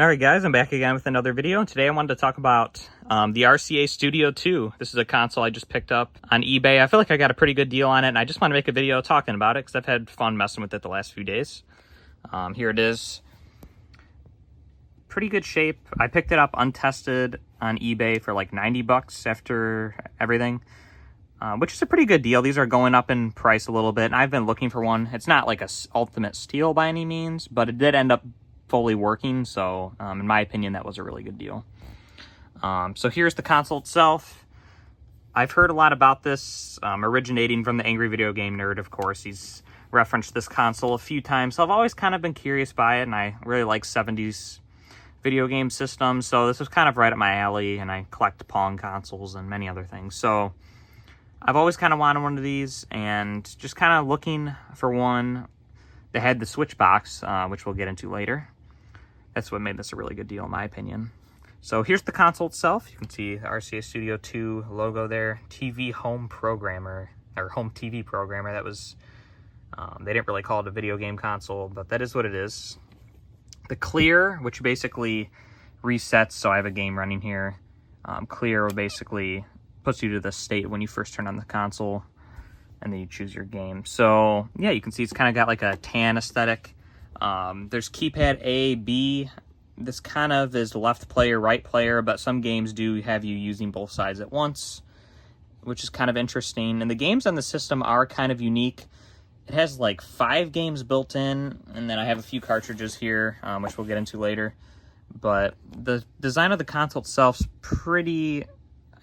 Alright guys, I'm back again with another video, and today I wanted to talk about the RCA Studio 2. This is a console I just picked up on eBay. I feel like I got a pretty good deal on it, and I just want to make a video talking about it because I've had fun messing with it the last few days. Here it is. Pretty good shape. I picked it up untested on eBay for like 90 bucks after everything, which is a pretty good deal. These are going up in price a little bit, and I've been looking for one. It's not like a ultimate steal by any means, but it did end up fully working, so in my opinion that was a really good deal. So here's the console itself. I've heard a lot about this, originating from the Angry Video Game Nerd, of course. He's referenced this console a few times, so I've always kind of been curious by it, and I really like 70s video game systems, so this was kind of right up my alley, and I collect Pong consoles and many other things. So I've always kind of wanted one of these, and just kind of looking for one that had the Switch box, which we'll get into later. That's what made this a really good deal, in my opinion. So here's the console itself. You can see the RCA Studio 2 logo there. TV Home Programmer, or Home TV Programmer. That was, they didn't really call it a video game console, but that is what it is. The clear, which basically resets, so I have a game running here. Clear basically puts you to the state when you first turn on the console, and then you choose your game. So yeah, you can see it's kind of got like a tan aesthetic. There's keypad A, B. This kind of is left player, right player, but some games do have you using both sides at once, which is kind of interesting. And the games on the system are kind of unique. It has like 5 games built in, and then I have a few cartridges here, which we'll get into later. But the design of the console itself is pretty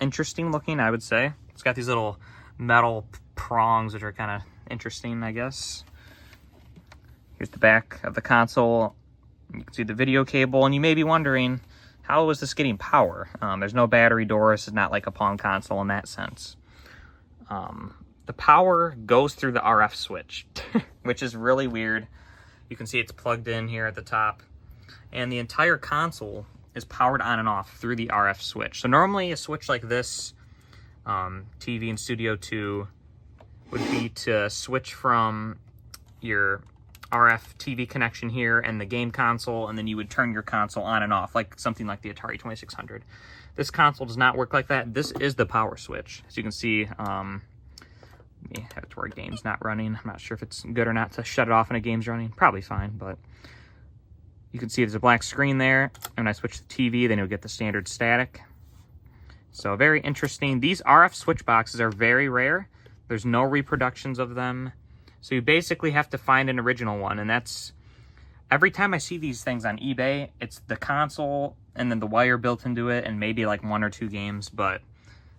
interesting looking, I would say. It's got these little metal prongs, which are kind of interesting, I guess. Here's the back of the console. You can see the video cable, and you may be wondering, how is this getting power? There's no battery door. This is not like a Pong console in that sense. The power goes through the RF switch, which is really weird. You can see it's plugged in here at the top, and the entire console is powered on and off through the RF switch. So normally a switch like this, TV and Studio 2, would be to switch from your RF TV connection here and the game console, and then you would turn your console on and off, like something like the Atari 2600. This console does not work like that. This is the power switch. As you can see, let me have it to where a game's not running. I'm not sure if it's good or not to shut it off when a game's running. Probably fine, but you can see there's a black screen there. And when I switch the TV, then you'll get the standard static. So very interesting. These RF switch boxes are very rare. There's no reproductions of them. So you basically have to find an original one, and that's, every time I see these things on eBay, it's the console and then the wire built into it and maybe like 1 or 2 games, but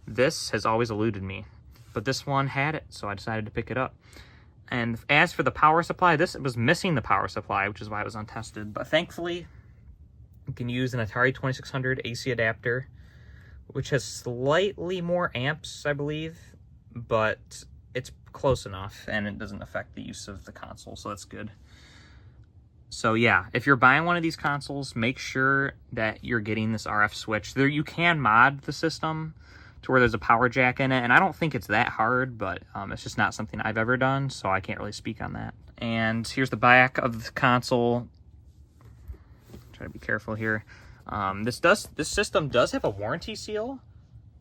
this has always eluded me. But this one had it, so I decided to pick it up. And as for the power supply, this was missing the power supply, which is why it was untested, but thankfully you can use an Atari 2600 AC adapter, which has slightly more amps, I believe, but it's close enough, and it doesn't affect the use of the console, so that's good. So yeah, if you're buying one of these consoles, make sure that you're getting this RF switch. There, you can mod the system to where there's a power jack in it, and I don't think it's that hard, but it's just not something I've ever done, so I can't really speak on that. And here's the back of the console. Try to be careful here. This system does have a warranty seal,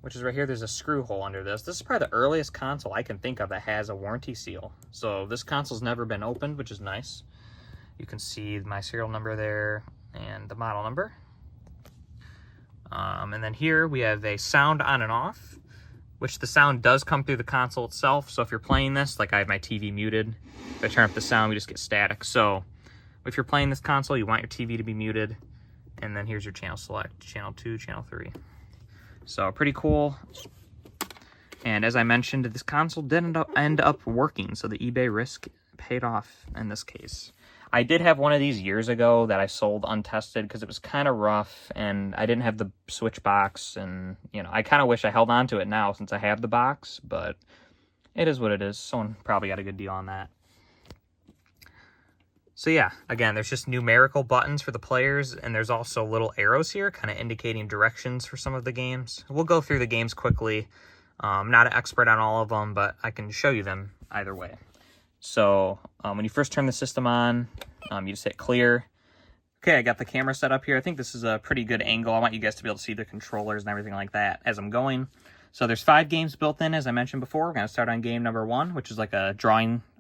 which is right here. There's a screw hole under this. This is probably the earliest console I can think of that has a warranty seal. So this console's never been opened, which is nice. You can see my serial number there and the model number. And then here we have a sound on and off, which the sound does come through the console itself. So if you're playing this, like I have my TV muted, if I turn up the sound, we just get static. So if you're playing this console, you want your TV to be muted. And then here's your channel select, channel 2, channel 3. So pretty cool. And as I mentioned, this console did end up working, so the eBay risk paid off in this case. I did have one of these years ago that I sold untested because it was kind of rough, and I didn't have the Switch box, and you know, I kind of wish I held on to it now since I have the box, but it is what it is. Someone probably got a good deal on that. So yeah, again, there's just numerical buttons for the players, and there's also little arrows here kind of indicating directions for some of the games. We'll go through the games quickly. I'm not an expert on all of them, but I can show you them either way. So when you first turn the system on, you just hit clear. Okay, I got the camera set up here. I think this is a pretty good angle. I want you guys to be able to see the controllers and everything like that as I'm going. So there's 5 games built in, as I mentioned before. We're going to start on game number 1, which is like a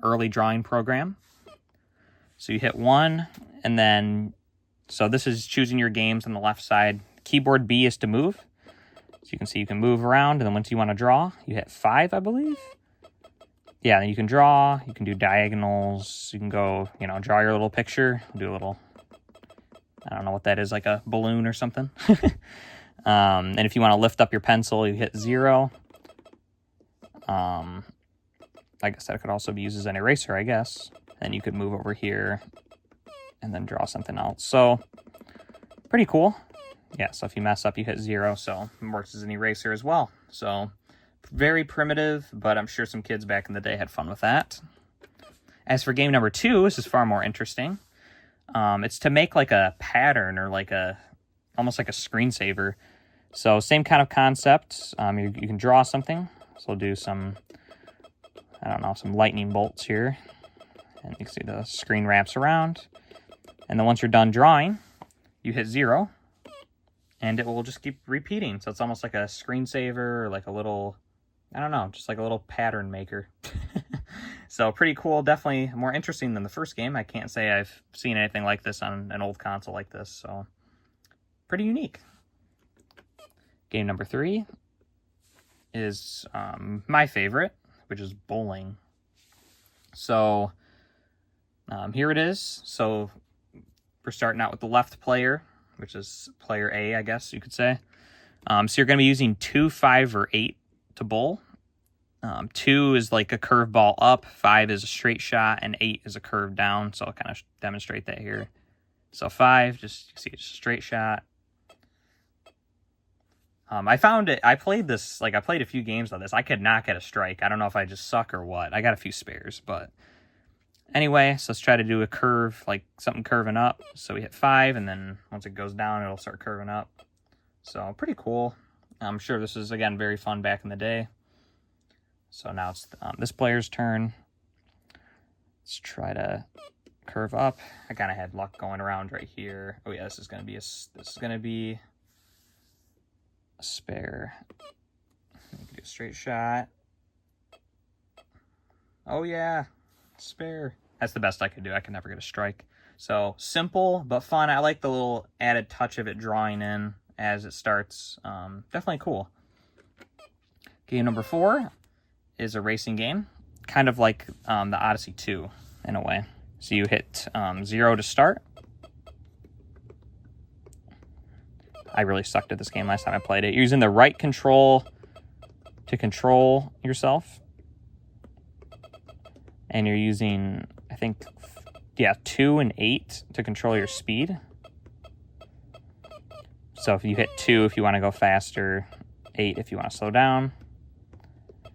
early drawing program. So you hit 1, and then, so this is choosing your games on the left side. Keyboard B is to move. So you can see you can move around, and then once you want to draw, you hit 5, I believe. Yeah, then you can draw, you can do diagonals, you can go, draw your little picture, do a little, I don't know what that is, like a balloon or something. And if you want to lift up your pencil, you hit 0. Like I said, it could also be used as an eraser, I guess. And you could move over here and then draw something else. So, pretty cool. Yeah, so if you mess up, you hit 0, so it works as an eraser as well. So, very primitive, but I'm sure some kids back in the day had fun with that. As for game number 2, this is far more interesting. It's to make like a pattern or like almost like a screensaver. So same kind of concept. You can draw something. So we'll do some, I don't know, some lightning bolts here. And you can see the screen wraps around. And then once you're done drawing, you hit 0. And it will just keep repeating. So it's almost like a screensaver or like a little, I don't know, just like a little pattern maker. So pretty cool. Definitely more interesting than the first game. I can't say I've seen anything like this on an old console like this. So pretty unique. Game number 3 is my favorite, which is bowling. So here it is. So we're starting out with the left player, which is player A, I guess you could say. So you're going to be using 2, 5, or 8 to bowl. 2 is like a curve ball up, 5 is a straight shot, and 8 is a curve down. So I'll kind of demonstrate that here. So 5, just you see it's a straight shot. I found it, I played a few games of this. I could not get a strike. I don't know if I just suck or what. I got a few spares, but anyway, so let's try to do a curve, like something curving up. So we hit 5, and then once it goes down, it'll start curving up. So pretty cool. I'm sure this is, again, very fun back in the day. So now it's this player's turn. Let's try to curve up. I kind of had luck going around right here. Oh yeah, this is going to be a spare. You can do a straight shot. Oh yeah, spare. That's the best I could do. I can never get a strike. So simple but fun. I like the little added touch of it drawing in as it starts. Definitely cool. Game number 4 is a racing game, kind of like the Odyssey 2 in a way. So you hit 0 to start. I really sucked at this game last time I played it. You're using the right control to control yourself. And you're using, I think, 2 and 8 to control your speed. So if you hit 2 if you want to go faster, 8 if you want to slow down.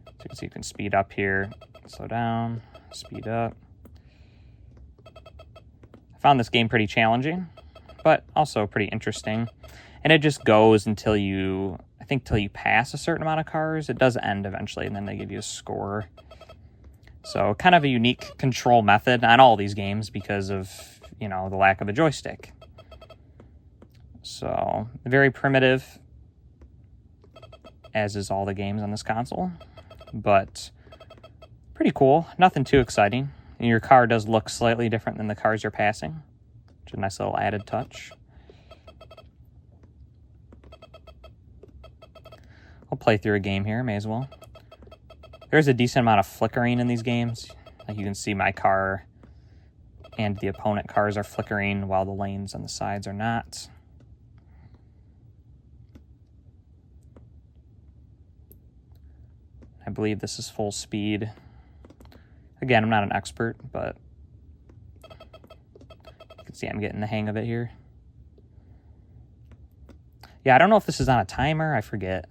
So you can see you can speed up here, slow down, speed up. I found this game pretty challenging, but also pretty interesting. And it just goes until you, I think till you pass a certain amount of cars. It does end eventually, and then they give you a score. So kind of a unique control method on all these games because of, the lack of a joystick. So very primitive, as is all the games on this console, but pretty cool. Nothing too exciting. And your car does look slightly different than the cars you're passing, which is a nice little added touch. I'll play through a game here, may as well. There's a decent amount of flickering in these games. Like you can see my car and the opponent cars are flickering while the lanes on the sides are not. I believe this is full speed. Again, I'm not an expert, but you can see I'm getting the hang of it here. Yeah, I don't know if this is on a timer. I forget.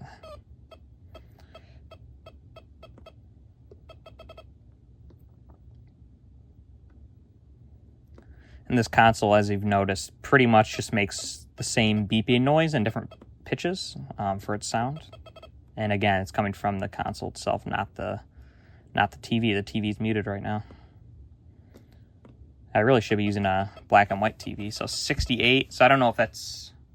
And this console, as you've noticed, pretty much just makes the same beeping noise in different pitches for its sound. And again, it's coming from the console itself, not the TV. The TV's muted right now. I really should be using a black and white TV. So 68. So I don't know if that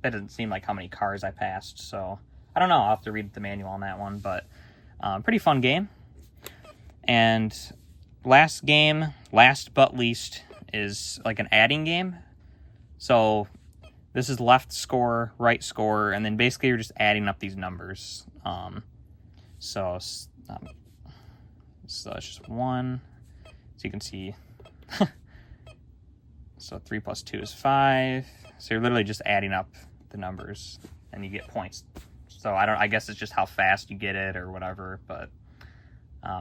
doesn't seem like how many cars I passed. So I don't know. I'll have to read the manual on that one. But pretty fun game. And last game, last but least, is like an adding game. So this is left score, right score, and then basically you're just adding up these numbers. So it's just 1. So you can see. So 3 plus 2 is 5. So you're literally just adding up the numbers, and you get points. So I guess it's just how fast you get it or whatever. But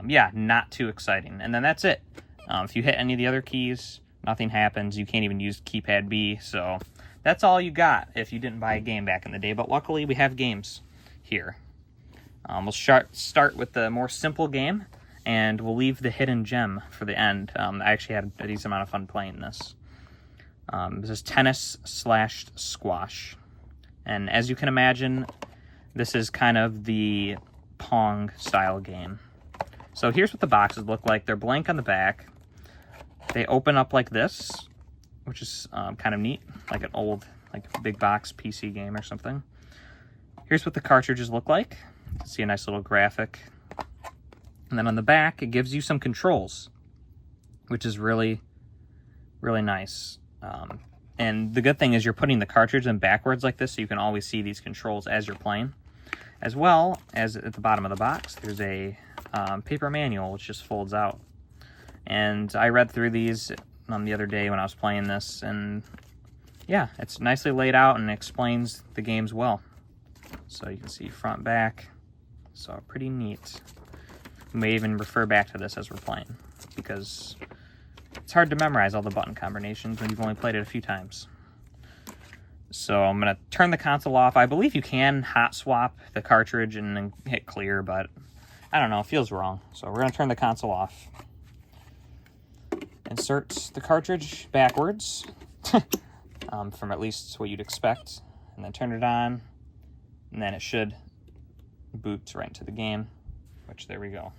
yeah, not too exciting. And then that's it. If you hit any of the other keys, nothing happens. You can't even use keypad B. So that's all you got if you didn't buy a game back in the day. But luckily, we have games here. We'll start with the more simple game, and we'll leave the hidden gem for the end. I actually had a decent amount of fun playing this. This is tennis/squash. And as you can imagine, this is kind of the Pong style game. So here's what the boxes look like. They're blank on the back. They open up like this, which is kind of neat, like an old big box PC game or something. Here's what the cartridges look like. You can see a nice little graphic. And then on the back, it gives you some controls, which is really, really nice. And the good thing is you're putting the cartridge in backwards like this, so you can always see these controls as you're playing. As well as at the bottom of the box, there's a paper manual, which just folds out. And I read through these the other day when I was playing this, and yeah, it's nicely laid out and explains the games well. So you can see front, back, so pretty neat. We may even refer back to this as we're playing, because it's hard to memorize all the button combinations when you've only played it a few times. So I'm going to turn the console off. I believe you can hot swap the cartridge and then hit clear, but I don't know, it feels wrong. So we're going to turn the console off. Insert the cartridge backwards, from at least what you'd expect, and then turn it on, and then it should boot right into the game, which there we go.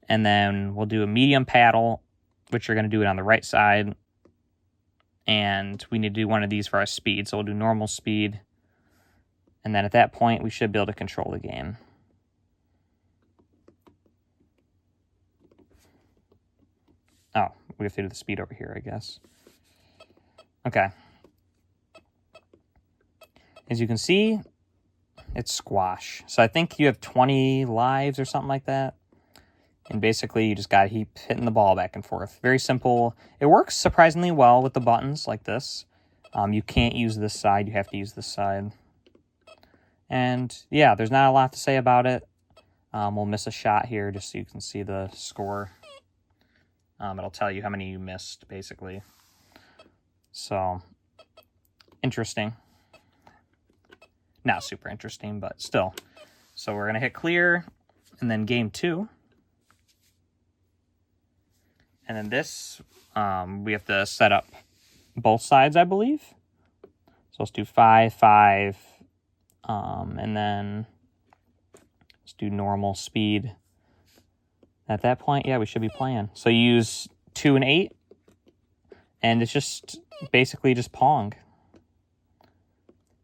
And then we'll do a medium paddle, which you're going to do it on the right side. And we need to do one of these for our speed. So we'll do normal speed. And then at that point, we should be able to control the game. Oh, we have to do the speed over here, I guess. Okay. As you can see, it's squash. So I think you have 20 lives or something like that. And basically, you just got to keep hitting the ball back and forth. Very simple. It works surprisingly well with the buttons like this. You can't use this side. You have to use this side. And yeah, there's not a lot to say about it. We'll miss a shot here just so you can see the score. It'll tell you how many you missed, basically. So, interesting. Not super interesting, but still. So we're going to hit clear, and then game 2. And then this, we have to set up both sides, I believe. So let's do 5, 5, and then let's do normal speed. At that point, yeah, we should be playing. So you use 2 and 8, and it's just basically just Pong.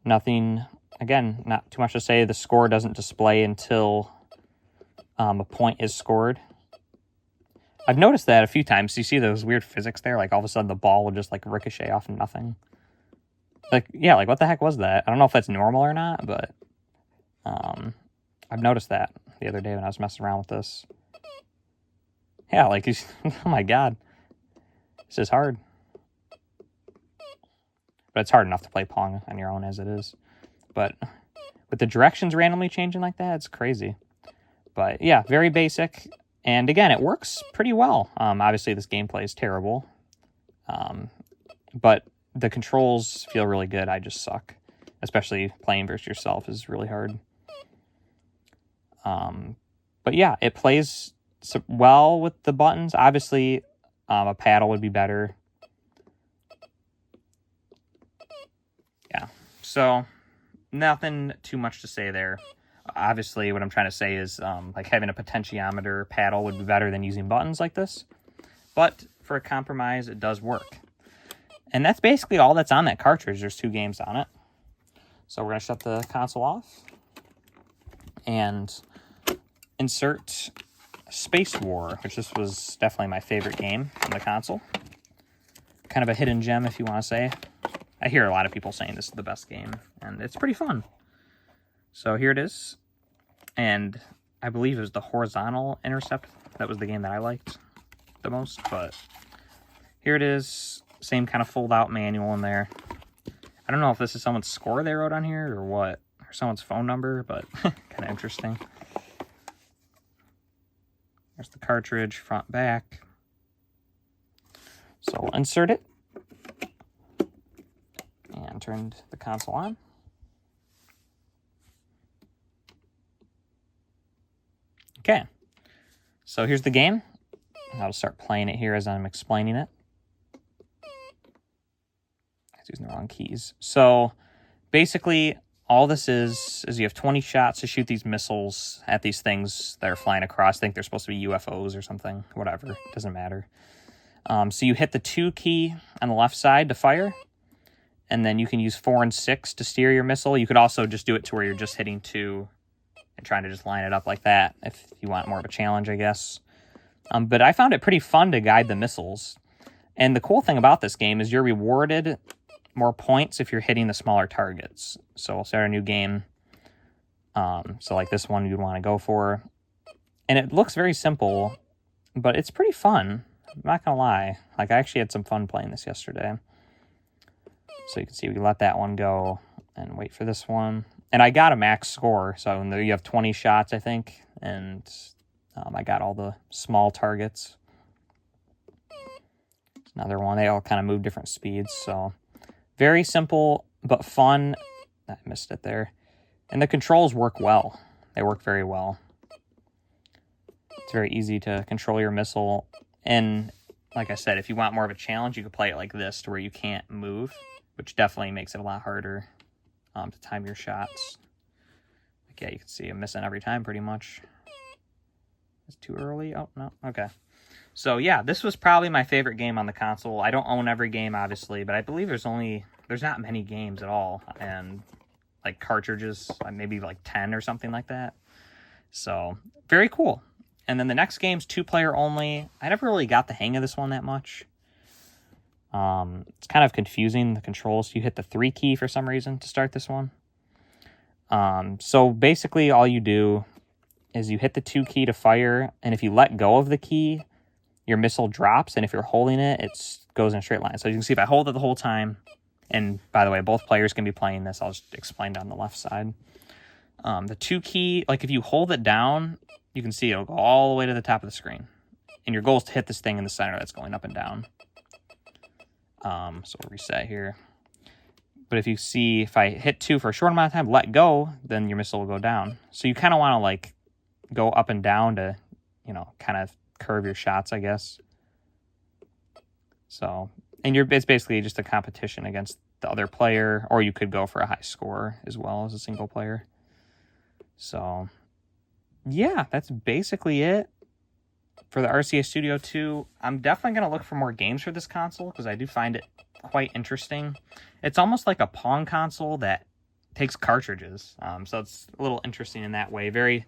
Nothing, again, not too much to say. The score doesn't display until a point is scored. I've noticed that a few times. You see those weird physics there? Like, all of a sudden, the ball will just, like, ricochet off of nothing. Like, yeah, like, what the heck was that? I don't know if that's normal or not, but I've noticed that the other day when I was messing around with this. Yeah, like, oh my god. This is hard. But it's hard enough to play Pong on your own as it is. But with the directions randomly changing like that, it's crazy. But, yeah, very basic. And again, it works pretty well. Obviously, this gameplay is terrible. But the controls feel really good. I just suck. Especially playing versus yourself is really hard. But yeah, it plays well with the buttons. Obviously, a paddle would be better. Yeah, so nothing too much to say there. Obviously, what I'm trying to say is like having a potentiometer paddle would be better than using buttons like this. But for a compromise, it does work. And that's basically all that's on that cartridge. There's 2 games on it. So we're going to shut the console off and insert Space War, which this was definitely my favorite game on the console. Kind of a hidden gem, if you want to say. I hear a lot of people saying this is the best game, and it's pretty fun. So here it is. And I believe it was the Horizontal Intercept. That was the game that I liked the most, but here it is. Same kind of fold-out manual in there. I don't know if this is someone's score they wrote on here or what, or someone's phone number, but kind of interesting. There's the cartridge, front, back. So we'll insert it and turn the console on. Okay, so here's the game. I'll start playing it here as I'm explaining it. I was using the wrong keys. So basically, all this is you have 20 shots to shoot these missiles at these things that are flying across. I think they're supposed to be UFOs or something. Whatever, doesn't matter. So you hit the 2 key on the left side to fire, and then you can use 4 and 6 to steer your missile. You could also just do it to where you're just hitting 2 and trying to just line it up like that if you want more of a challenge, I guess. But I found it pretty fun to guide the missiles. And the cool thing about this game is you're rewarded more points if you're hitting the smaller targets. So we'll start a new game. So like this one you'd want to go for. And it looks very simple, but it's pretty fun. I'm not going to lie. Like, I actually had some fun playing this yesterday. So you can see we let that one go and wait for this one. And I got a max score. So you have 20 shots, I think. And I got all the small targets. Another one. They all kind of move different speeds. So very simple, but fun. I missed it there. And the controls work well. They work very well. It's very easy to control your missile. And like I said, if you want more of a challenge, you could play it like this to where you can't move, which definitely makes it a lot harder to time your shots. Like, yeah, you can see I'm missing every time pretty much. It's too early. Oh, no. Okay. So, yeah, this was probably my favorite game on the console. I don't own every game, obviously, but I believe there's not many games at all. And, like, cartridges, maybe like 10 or something like that. So, very cool. And then the next game's 2-player only. I never really got the hang of this one that much. It's kind of confusing, the controls. You hit the 3 key for some reason to start this one. So basically all you do is you hit the 2 key to fire, and if you let go of the key, your missile drops, and if you're holding it, it goes in a straight line. So you can see if I hold it the whole time, and by the way, both players can be playing this. I'll just explain down the left side. The 2 key, like if you hold it down, you can see it'll go all the way to the top of the screen. And your goal is to hit this thing in the center that's going up and down. So we'll reset here. But if you see, if I hit 2 for a short amount of time, let go, then your missile will go down. So you kind of want to like go up and down to, kind of curve your shots, I guess. So, and it's basically just a competition against the other player, or you could go for a high score as well as a single player. So, yeah, that's basically it for the RCA Studio 2. I'm definitely going to look for more games for this console because I do find it quite interesting. It's almost like a Pong console that takes cartridges. So it's a little interesting in that way. Very,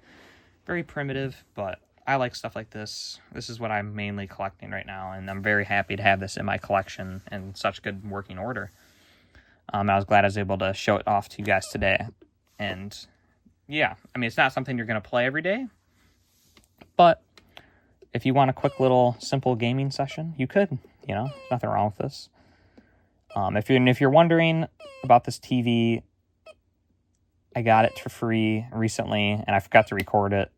very primitive, but I like stuff like this. This is what I'm mainly collecting right now, and I'm very happy to have this in my collection in such good working order. I was glad I was able to show it off to you guys today. And yeah, I mean, it's not something you're going to play every day, but if you want a quick little simple gaming session, you could, nothing wrong with this. If you're wondering about this TV, I got it for free recently, and I forgot to record it,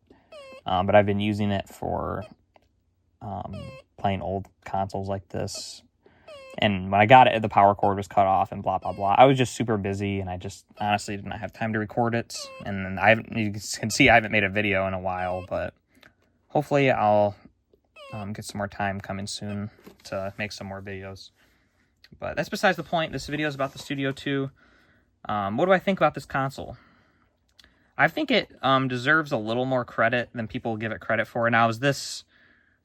but I've been using it for playing old consoles like this. And when I got it, the power cord was cut off and blah, blah, blah. I was just super busy, and I just honestly did not have time to record it. And you can see I haven't made a video in a while, but hopefully I'll get some more time coming soon to make some more videos. But that's besides the point. This video is about the Studio 2. What do I think about this console? I think it deserves a little more credit than people give it credit for. Now, is this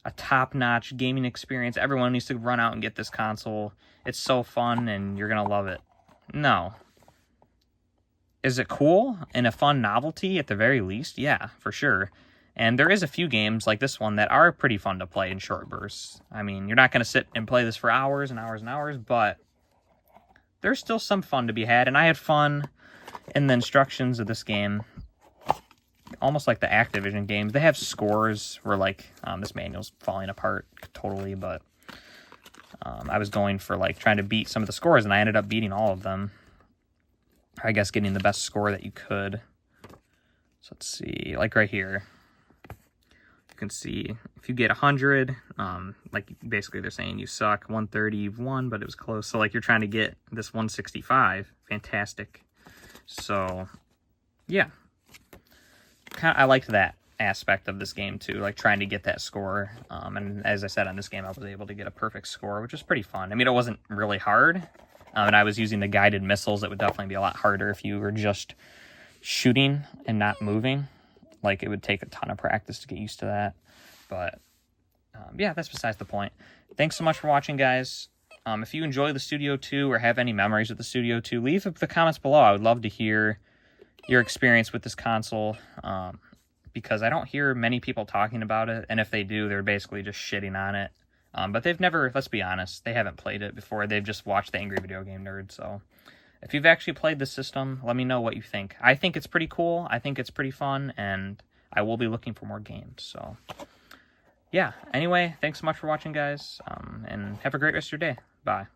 a top-notch gaming experience. Everyone needs to run out and get this console. It's so fun, and you're going to love it. No. Is it cool and a fun novelty at the very least? Yeah, for sure. And there is a few games like this one that are pretty fun to play in short bursts. I mean, you're not going to sit and play this for hours and hours and hours, but there's still some fun to be had. And I had fun in the instructions of this game. Almost like the Activision games. They have scores where, like, this manual's falling apart totally, but I was going for, like, trying to beat some of the scores, and I ended up beating all of them. I guess getting the best score that you could. So let's see, like right here. You can see if you get 100, like basically they're saying you suck. 130, you've won, but it was close. So like you're trying to get this 165. Fantastic. So, yeah. I liked that aspect of this game too, like trying to get that score. And as I said, on this game, I was able to get a perfect score, which was pretty fun. I mean, it wasn't really hard. And I was using the guided missiles. It would definitely be a lot harder if you were just shooting and not moving. Like, it would take a ton of practice to get used to that. But, yeah, that's besides the point. Thanks so much for watching, guys. If you enjoy the Studio 2 or have any memories of the Studio 2, leave the comments below. I would love to hear your experience with this console, because I don't hear many people talking about it. And if they do, they're basically just shitting on it. But they've never, let's be honest, they haven't played it before. They've just watched the Angry Video Game Nerd. So if you've actually played the system, let me know what you think. I think it's pretty cool. I think it's pretty fun. And I will be looking for more games. So yeah, anyway, thanks so much for watching, guys. And have a great rest of your day. Bye.